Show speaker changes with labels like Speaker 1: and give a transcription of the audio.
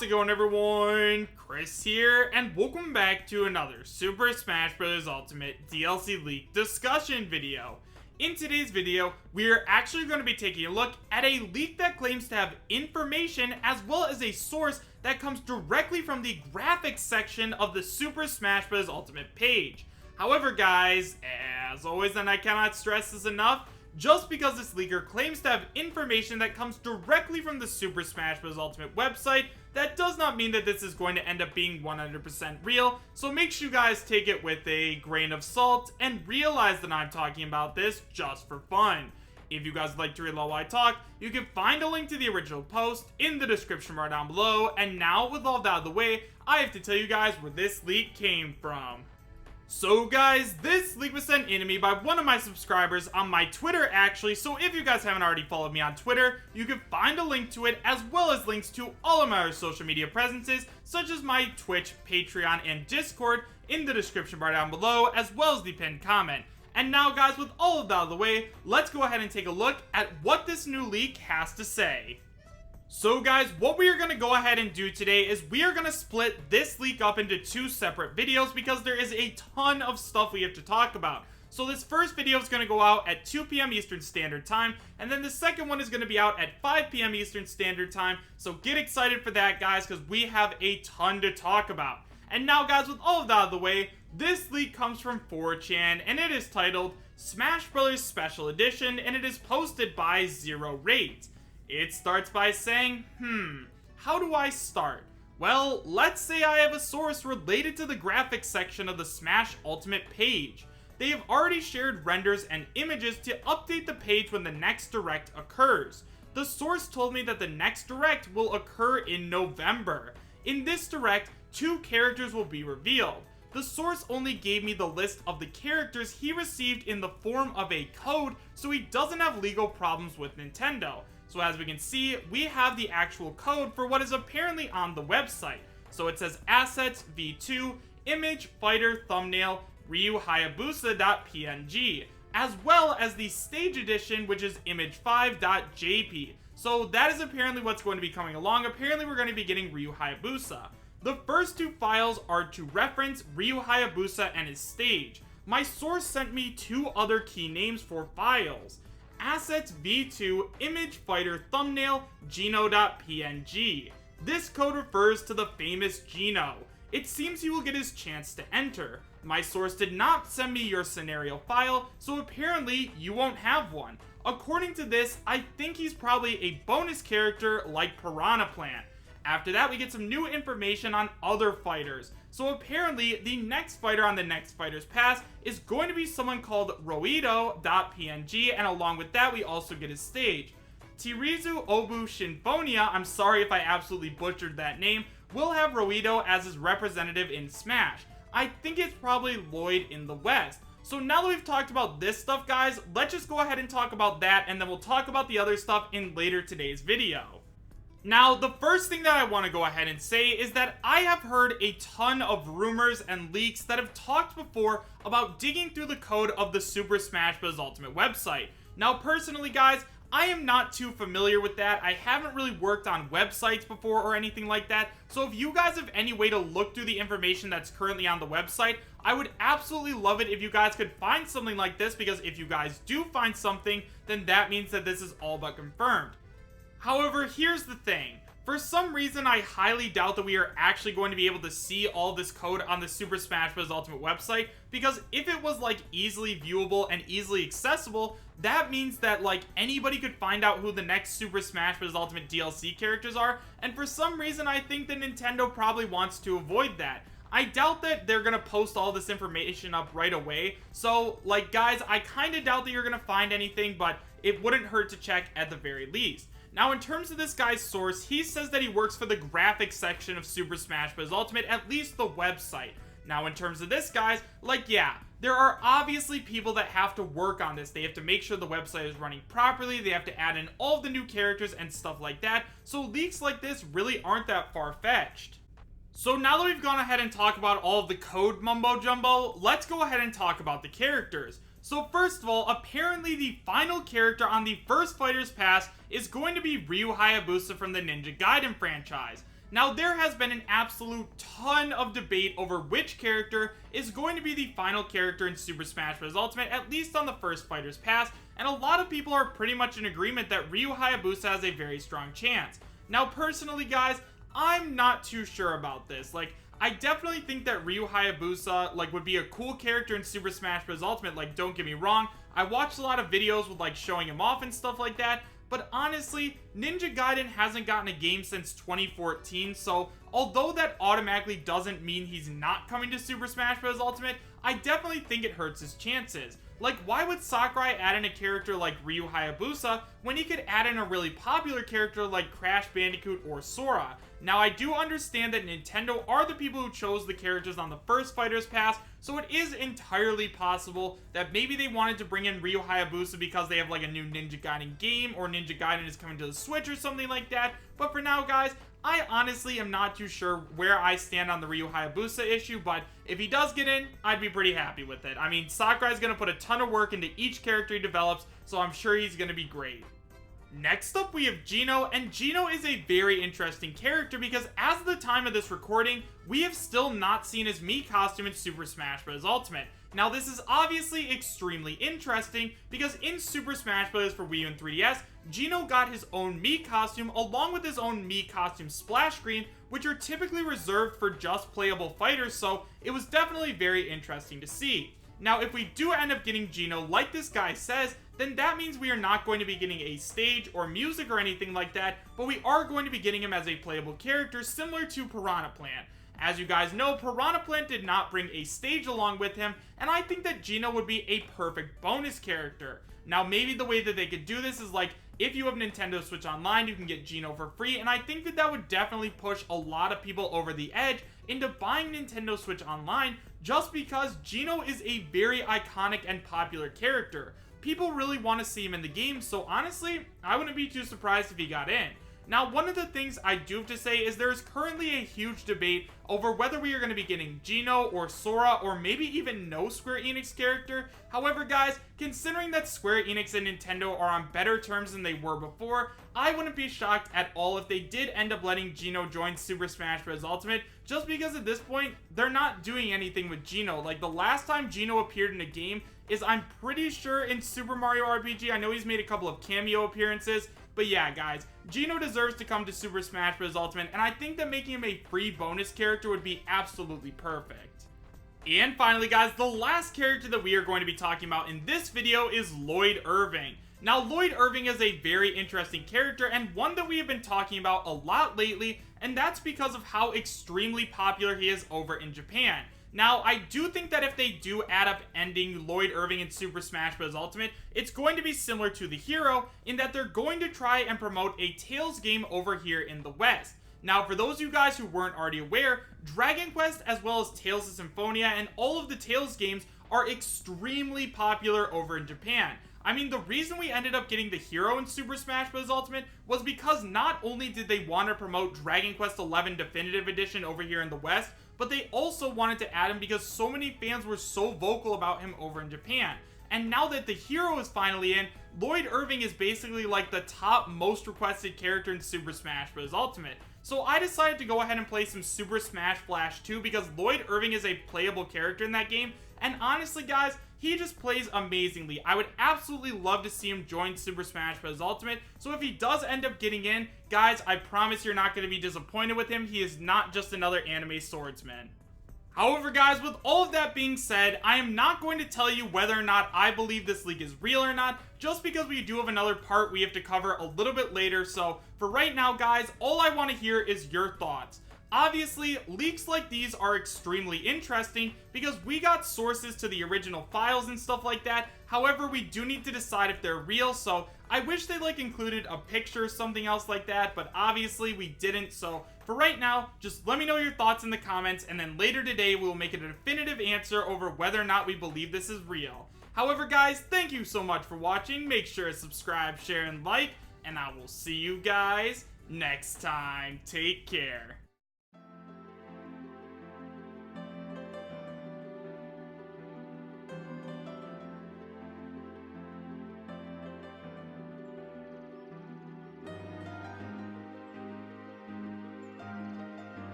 Speaker 1: How's it going, everyone? Chris here, and welcome back to another Super Smash Bros. Ultimate DLC leak discussion video. In today's video, we are actually going to be taking a look at a leak that claims to have information as well as a source that comes directly from the graphics section of the Super Smash Bros. Ultimate page. However, guys, as always, and I cannot stress this enough, just because this leaker claims to have information that comes directly from the Super Smash Bros. Ultimate website, that does not mean that this is going to end up being 100% real, so make sure you guys take it with a grain of salt and realize that I'm talking about this just for fun. If you guys would like to read while I talk, you can find a link to the original post in the description bar down below, and now with all that out of the way, I have to tell you guys where this leak came from. So guys, this leak was sent in to me by one of my subscribers on my Twitter actually, so if you guys haven't already followed me on Twitter, you can find a link to it as well as links to all of my other social media presences, such as my Twitch, Patreon, and Discord in the description bar down below, as well as the pinned comment. And now guys, with all of that out of the way, let's go ahead and take a look at what this new leak has to say. So guys, what we are going to go ahead and do today is we are going to split this leak up into two separate videos because there is a ton of stuff we have to talk about. So this first video is going to go out at 2 p.m. Eastern Standard Time, and then the second one is going to be out at 5 p.m. Eastern Standard Time, so get excited for that guys because we have a ton to talk about. And now guys, with all of that out of the way, this leak comes from 4chan, and it is titled Smash Bros. Special Edition, and it is posted by Zero Rate. It starts by saying, how do I start? Well, let's say I have a source related to the graphics section of the Smash Ultimate page. They have already shared renders and images to update the page when the next direct occurs. The source told me that the next direct will occur in November. In this direct, 2 characters will be revealed. The source only gave me the list of the characters he received in the form of a code, so he doesn't have legal problems with Nintendo. So as we can see, we have the actual code for what is apparently on the website. So it says assets v2 image fighter thumbnail Ryu Hayabusa.png, as well as the stage edition, which is image5.jp. So that is apparently what's going to be coming along. Apparently we're going to be getting Ryu Hayabusa. The first 2 files are to reference Ryu Hayabusa and his stage. My source sent me 2 other key names for files. Assets v2 image fighter thumbnail Gino.png. This code refers to the famous Gino. It seems he will get his chance to enter. My source did not send me your scenario file, so apparently you won't have one. According to this, I think he's probably a bonus character like Piranha Plant. After that, we get some new information on other fighters. So apparently, the next fighter on the next fighter's pass is going to be someone called Roido.png, and along with that, we also get his stage. Tirizu Obu Shinfonia, I'm sorry if I absolutely butchered that name, will have Roido as his representative in Smash. I think it's probably Lloyd in the West. So now that we've talked about this stuff, guys, let's just go ahead and talk about that, and then we'll talk about the other stuff in later today's video. Now, the first thing that I want to go ahead and say is that I have heard a ton of rumors and leaks that have talked before about digging through the code of the Super Smash Bros. Ultimate website. Now, personally, guys, I am not too familiar with that. I haven't really worked on websites before or anything like that. So if you guys have any way to look through the information that's currently on the website, I would absolutely love it if you guys could find something like this, because if you guys do find something, then that means that this is all but confirmed. However, here's the thing. For some reason, I highly doubt that we are actually going to be able to see all this code on the Super Smash Bros. Ultimate website, because if it was like easily viewable and easily accessible, that means that like anybody could find out who the next Super Smash Bros. Ultimate DLC characters are, and for some reason I think that Nintendo probably wants to avoid that. I doubt that they're gonna post all this information up right away, so like guys, I kinda doubt that you're gonna find anything, but it wouldn't hurt to check at the very least. Now, in terms of this guy's source, he says that he works for the graphics section of Super Smash Bros. Ultimate, at least the website. Now, in terms of this, guys, like, yeah, there are obviously people that have to work on this. They have to make sure the website is running properly, they have to add in all of the new characters and stuff like that, so leaks like this really aren't that far-fetched. So now that we've gone ahead and talked about all of the code mumbo-jumbo, let's go ahead and talk about the characters. So first of all, apparently the final character on the first Fighter's Pass is going to be Ryu Hayabusa from the Ninja Gaiden franchise. Now, there has been an absolute ton of debate over which character is going to be the final character in Super Smash Bros. Ultimate, at least on the first Fighter's Pass, and a lot of people are pretty much in agreement that Ryu Hayabusa has a very strong chance. Now, personally, guys, I'm not too sure about this. Like, I definitely think that Ryu Hayabusa, like, would be a cool character in Super Smash Bros. Ultimate, like, don't get me wrong. I watched a lot of videos with, like, showing him off and stuff like that, but honestly, Ninja Gaiden hasn't gotten a game since 2014, so although that automatically doesn't mean he's not coming to Super Smash Bros. Ultimate, I definitely think it hurts his chances. Like, why would Sakurai add in a character like Ryu Hayabusa when he could add in a really popular character like Crash Bandicoot or Sora? Now, I do understand that Nintendo are the people who chose the characters on the first Fighter's Pass, so it is entirely possible that maybe they wanted to bring in Ryu Hayabusa because they have like a new Ninja Gaiden game, or Ninja Gaiden is coming to the Switch or something like that. But for now, guys, I honestly am not too sure where I stand on the Ryu Hayabusa issue, but if he does get in, I'd be pretty happy with it. I mean, Sakurai's going to put a ton of work into each character he develops, so I'm sure he's going to be great. Next up, we have Gino, and Gino is a very interesting character because as of the time of this recording, we have still not seen his Mii costume in Super Smash Bros. Ultimate. Now, this is obviously extremely interesting because in Super Smash Bros. For Wii U and 3DS, Gino got his own Mii costume along with his own Mii costume splash screen, which are typically reserved for just playable fighters, so it was definitely very interesting to see. Now, if we do end up getting Gino, like this guy says, then that means we are not going to be getting a stage or music or anything like that, but we are going to be getting him as a playable character similar to Piranha Plant. As you guys know, Piranha Plant did not bring a stage along with him, and I think that Gino would be a perfect bonus character. Now, maybe the way that they could do this is like, if you have Nintendo Switch Online, you can get Gino for free, and I think that that would definitely push a lot of people over the edge into buying Nintendo Switch Online, just because Gino is a very iconic and popular character. People really want to see him in the game, so honestly, I wouldn't be too surprised if he got in. Now, one of the things I do have to say is there is currently a huge debate over whether we are going to be getting Gino or Sora or maybe even no Square Enix character. However, guys, considering that Square Enix and Nintendo are on better terms than they were before, I wouldn't be shocked at all if they did end up letting Gino join Super Smash Bros. Ultimate, just because at this point, they're not doing anything with Gino. Like, the last time Gino appeared in a game is, I'm pretty sure, in Super Mario RPG. I know he's made a couple of cameo appearances, but yeah, guys, Gino deserves to come to Super Smash Bros. Ultimate, and I think that making him a free bonus character would be absolutely perfect. And finally, guys, the last character that we are going to be talking about in this video is Lloyd Irving. Now, Lloyd Irving is a very interesting character and one that we have been talking about a lot lately, and that's because of how extremely popular he is over in Japan. Now, I do think that if they do add up ending Lloyd Irving in Super Smash Bros. Ultimate, it's going to be similar to the hero in that they're going to try and promote a Tales game over here in the West. Now, for those of you guys who weren't already aware, Dragon Quest as well as Tales of Symphonia and all of the Tales games are extremely popular over in Japan. I mean, the reason we ended up getting the hero in Super Smash Bros. Ultimate was because not only did they want to promote Dragon Quest XI Definitive Edition over here in the West, but they also wanted to add him because so many fans were so vocal about him over in Japan. And now that the hero is finally in, Lloyd Irving is basically like the top most requested character in Super Smash Bros. Ultimate. So I decided to go ahead and play some Super Smash Flash 2 because Lloyd Irving is a playable character in that game, and honestly, guys, he just plays amazingly. I would absolutely love to see him join Super Smash Bros. Ultimate, so if he does end up getting in, guys, I promise you're not going to be disappointed with him. He is not just another anime swordsman. However, guys, with all of that being said, I am not going to tell you whether or not I believe this leak is real or not, just because we do have another part we have to cover a little bit later, so for right now, guys, all I want to hear is your thoughts. Obviously, leaks like these are extremely interesting because we got sources to the original files and stuff like that. However, we do need to decide if they're real, so I wish they included a picture or something else like that, but obviously we didn't. So for right now, just let me know your thoughts in the comments, and then later today we will make a definitive answer over whether or not we believe this is real. However, guys, thank you so much for watching. Make sure to subscribe, share, and like, and I will see you guys next time. Take care.